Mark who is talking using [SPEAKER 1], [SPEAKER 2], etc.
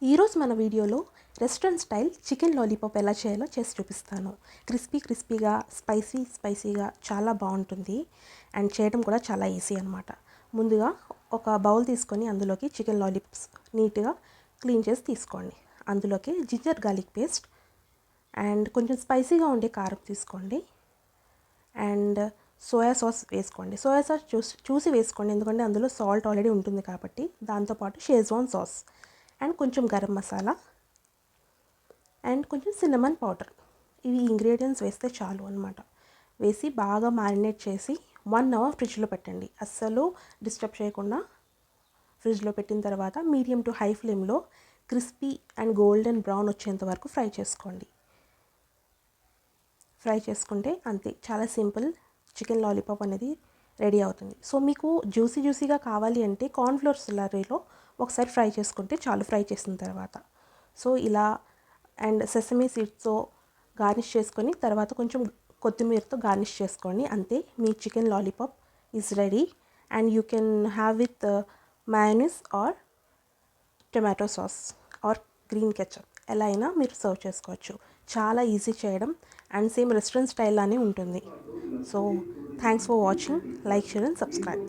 [SPEAKER 1] ఈరోజు మన వీడియోలో రెస్టారెంట్ స్టైల్ చికెన్ లాలీపాప్ ఎలా చేయాలో చేసి చూపిస్తాను. క్రిస్పీగా స్పైసీగా చాలా బాగుంటుంది అండ్ చేయడం కూడా చాలా ఈజీ అనమాట. ముందుగా ఒక బౌల్ తీసుకొని అందులోకి చికెన్ లాలీపాప్స్ నీట్గా క్లీన్ చేసి తీసుకోండి. అందులోకి జింజర్ గార్లిక్ పేస్ట్ అండ్ కొంచెం స్పైసీగా ఉండే కారం తీసుకోండి అండ్ సోయా సాస్ వేసుకోండి. సోయా సాస్ చూసి వేసుకోండి, ఎందుకంటే అందులో సాల్ట్ ఆల్రెడీ ఉంటుంది కాబట్టి. దాంతోపాటు షేజ్వాన్ సాస్ అండ్ కొంచెం గరం మసాలా అండ్ కొంచెం సిన్నమన్ పౌడర్. ఇవి ఇంగ్రీడియంట్స్ వేస్తే చాలు అనమాట. వేసి బాగా మ్యారినేట్ చేసి 1 అవర్ ఫ్రిడ్జ్లో పెట్టండి. అస్సలు డిస్టర్బ్ చేయకుండా ఫ్రిడ్జ్లో పెట్టిన తర్వాత మీడియం టు హై ఫ్లేమ్లో క్రిస్పీ అండ్ గోల్డెన్ బ్రౌన్ వచ్చేంత వరకు ఫ్రై చేసుకోండి. ఫ్రై చేసుకుంటే అంతే, చాలా సింపుల్ చికెన్ లాలీపాప్ అనేది రెడీ అవుతుంది. సో మీకు జ్యూసీగా కావాలి అంటే కార్న్ఫ్లోర్ స్లర్రీలో ఒకసారి ఫ్రై చేసుకుంటే చాలు, ఫ్రై చేసిన తర్వాత. సో ఇలా అండ్ సెసమీ సీడ్స్తో గార్నిష్ చేసుకొని తర్వాత కొంచెం కొత్తిమీరతో గార్నిష్ చేసుకోండి. అంతే, మీ chicken lollipop is ready and you can have with mayonnaise or tomato sauce or green ketchup, ఎలా అయినా మీరు సర్వ్ చేసుకోవచ్చు. చాలా ఈజీ చేయడం అండ్ సేమ్ రెస్టారెంట్ స్టైల్ లానే ఉంటుంది. So thanks for watching. Like, share and subscribe.